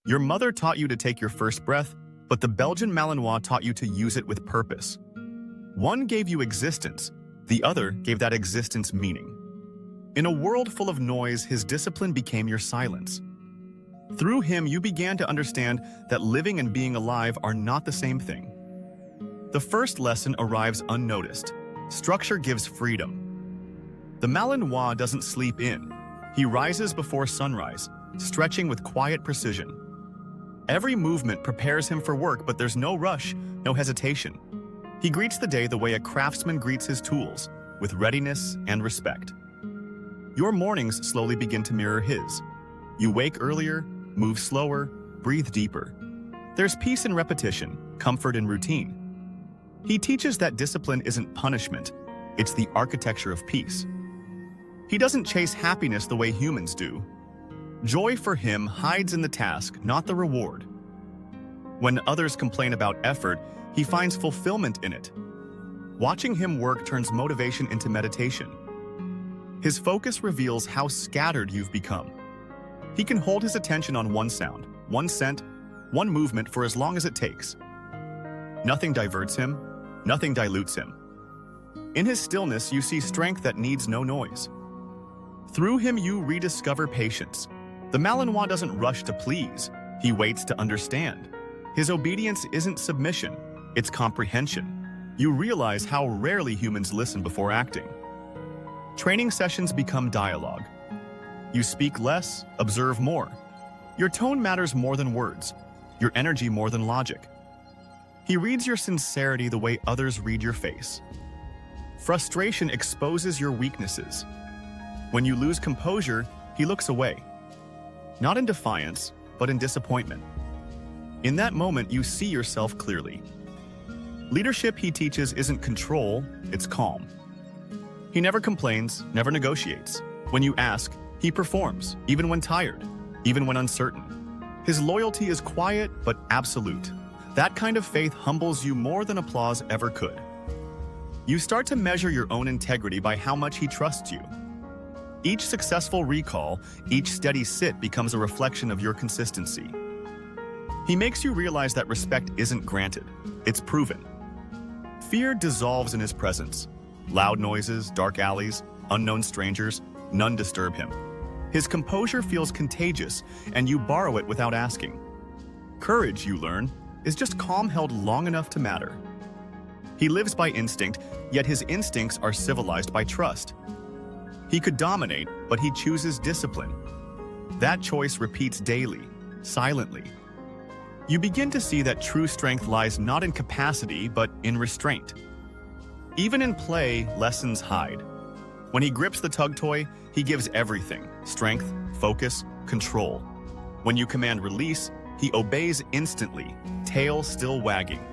Your mother taught you to take your first breath, but the Belgian Malinois taught you to use it with purpose. One gave you existence, the other gave that existence meaning. In a world full of noise, his discipline became your silence. Through him, you began to understand that living and being alive are not the same thing. The first lesson arrives unnoticed. Structure gives freedom. The Malinois doesn't sleep in. He rises before sunrise, stretching with quiet precision. Every movement prepares him for work, but there's no rush, no hesitation. He greets the day the way a craftsman greets his tools, with readiness and respect. Your mornings slowly begin to mirror his. You wake earlier, move slower, breathe deeper. There's peace in repetition, comfort in routine. He teaches that discipline isn't punishment, it's the architecture of peace. He doesn't chase happiness the way humans do. Joy for him hides in the task, not the reward. When others complain about effort, he finds fulfillment in it. Watching him work turns motivation into meditation. His focus reveals how scattered you've become. He can hold his attention on one sound, one scent, one movement for as long as it takes. Nothing diverts him, nothing dilutes him. In his stillness, you see strength that needs no noise. Through him, you rediscover patience. The Malinois doesn't rush to please, he waits to understand. His obedience isn't submission, it's comprehension. You realize how rarely humans listen before acting. Training sessions become dialogue. You speak less, observe more. Your tone matters more than words, your energy more than logic. He reads your sincerity the way others read your face. Frustration exposes your weaknesses. When you lose composure, he looks away. Not in defiance, but in disappointment. In that moment, you see yourself clearly. Leadership, he teaches, isn't control, it's calm. He never complains, never negotiates. When you ask, he performs, even when tired, even when uncertain. His loyalty is quiet but absolute. That kind of faith humbles you more than applause ever could. You start to measure your own integrity by how much he trusts you. Each successful recall, each steady sit becomes a reflection of your consistency. He makes you realize that respect isn't granted, it's proven. Fear dissolves in his presence. Loud noises, dark alleys, unknown strangers, none disturb him. His composure feels contagious, and you borrow it without asking. Courage, you learn, is just calm held long enough to matter. He lives by instinct, yet his instincts are civilized by trust. He could dominate, but he chooses discipline. That choice repeats daily, silently. You begin to see that true strength lies not in capacity, but in restraint. Even in play, lessons hide. When he grips the tug toy, he gives everything: strength, focus, control. When you command release, he obeys instantly, tail still wagging.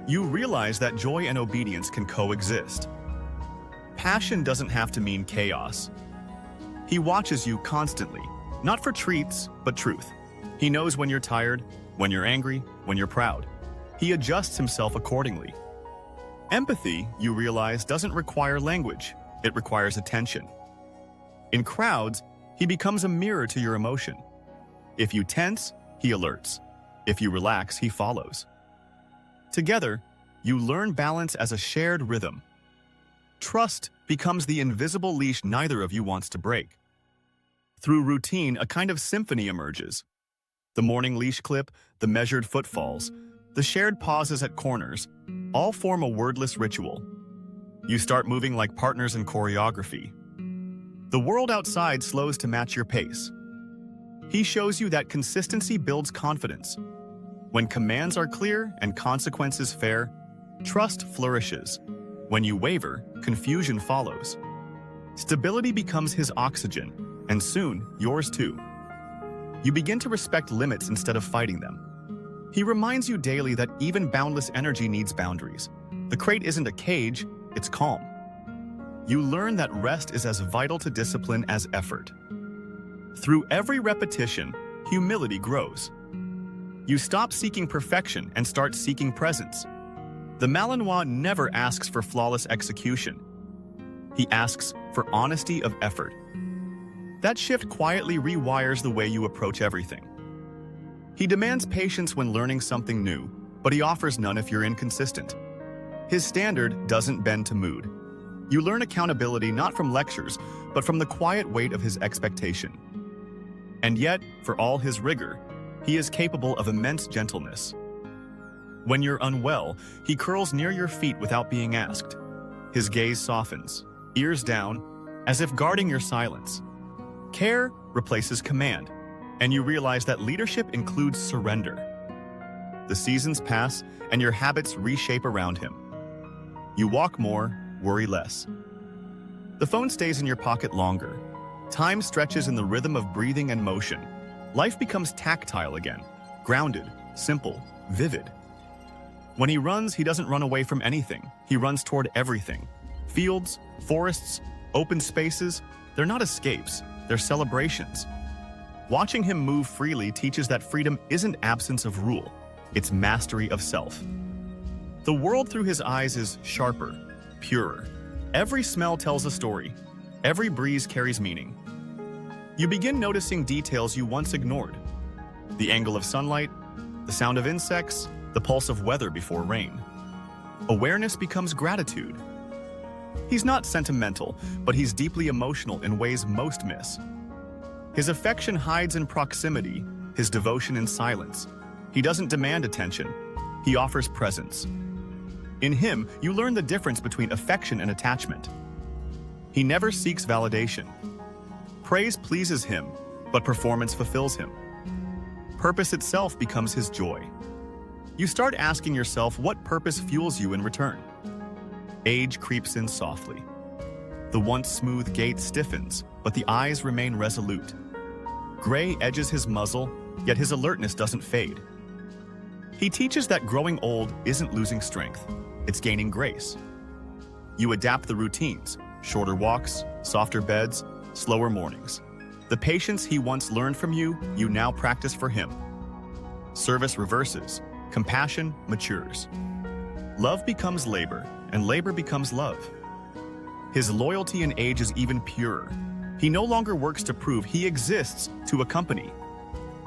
You realize that joy and obedience can coexist. Passion doesn't have to mean chaos. He watches you constantly, not for treats, but truth. He knows when you're tired, when you're angry, when you're proud. He adjusts himself accordingly. Empathy, you realize, doesn't require language. It requires attention. In crowds, he becomes a mirror to your emotion. If you tense, he alerts. If you relax, he follows. Together, you learn balance as a shared rhythm. Trust becomes the invisible leash neither of you wants to break. Through routine, a kind of symphony emerges. The morning leash clip, the measured footfalls, the shared pauses at corners, all form a wordless ritual. You start moving like partners in choreography. The world outside slows to match your pace. He shows you that consistency builds confidence. When commands are clear and consequences fair, trust flourishes. When you waver, confusion follows. Stability becomes his oxygen, and soon, yours too. You begin to respect limits instead of fighting them. He reminds you daily that even boundless energy needs boundaries. The crate isn't a cage, it's calm. You learn that rest is as vital to discipline as effort. Through every repetition, humility grows. You stop seeking perfection and start seeking presence. The Malinois never asks for flawless execution. He asks for honesty of effort. That shift quietly rewires the way you approach everything. He demands patience when learning something new, but he offers none if you're inconsistent. His standard doesn't bend to mood. You learn accountability not from lectures, but from the quiet weight of his expectation. And yet, for all his rigor, he is capable of immense gentleness. When you're unwell, he curls near your feet without being asked. His gaze softens, ears down, as if guarding your silence. Care replaces command, and you realize that leadership includes surrender. The seasons pass, and your habits reshape around him. You walk more, worry less. The phone stays in your pocket longer. Time stretches in the rhythm of breathing and motion. Life becomes tactile again, grounded, simple, vivid. When he runs, he doesn't run away from anything. He runs toward everything. Fields, forests, open spaces, they're not escapes, they're celebrations. Watching him move freely teaches that freedom isn't absence of rule, it's mastery of self. The world through his eyes is sharper, purer. Every smell tells a story. Every breeze carries meaning. You begin noticing details you once ignored. The angle of sunlight, the sound of insects, the pulse of weather before rain. Awareness becomes gratitude. He's not sentimental, but he's deeply emotional in ways most miss. His affection hides in proximity, his devotion in silence. He doesn't demand attention. He offers presence. In him, you learn the difference between affection and attachment. He never seeks validation. Praise pleases him, but performance fulfills him. Purpose itself becomes his joy. You start asking yourself what purpose fuels you in return. Age creeps in softly. The once smooth gait stiffens, but the eyes remain resolute. Gray edges his muzzle, yet his alertness doesn't fade. He teaches that growing old isn't losing strength, it's gaining grace. You adapt the routines, shorter walks, softer beds, slower mornings. The patience he once learned from you, you now practice for him. Service reverses, compassion matures. Love becomes labor, and labor becomes love. His loyalty in age is even purer. He no longer works to prove, he exists to accompany.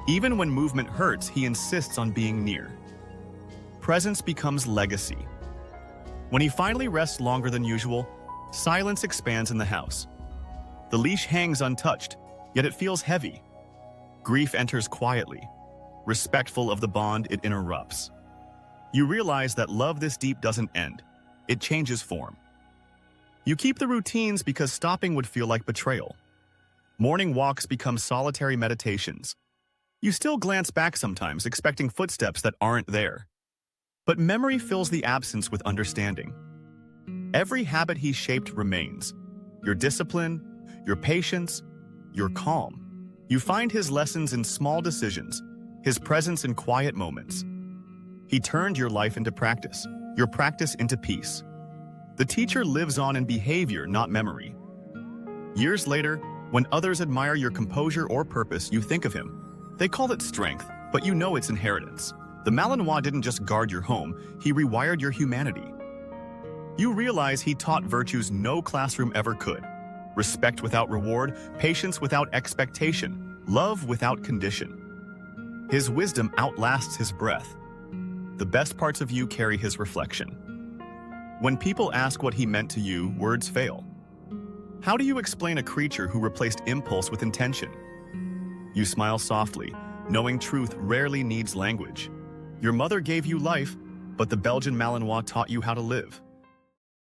Even when movement hurts, he insists on being near. Presence becomes legacy. When he finally rests longer than usual, silence expands in the house. The leash hangs untouched, yet it feels heavy. Grief enters quietly. Respectful of the bond, it interrupts. You realize that love this deep doesn't end. It changes form. You keep the routines because stopping would feel like betrayal. Morning walks become solitary meditations. You still glance back sometimes, expecting footsteps that aren't there. But memory fills the absence with understanding. Every habit he shaped remains. Your discipline, your patience, your calm. You find his lessons in small decisions, his presence in quiet moments. He turned your life into practice, your practice into peace. The teacher lives on in behavior, not memory. Years later, when others admire your composure or purpose, you think of him. They call it strength, but you know it's inheritance. The Malinois didn't just guard your home, he rewired your humanity. You realize he taught virtues no classroom ever could. Respect without reward, patience without expectation, love without condition. His wisdom outlasts his breath. The best parts of you carry his reflection. When people ask what he meant to you, words fail. How do you explain a creature who replaced impulse with intention? You smile softly, knowing truth rarely needs language. Your mother gave you life, but the Belgian Malinois taught you how to live.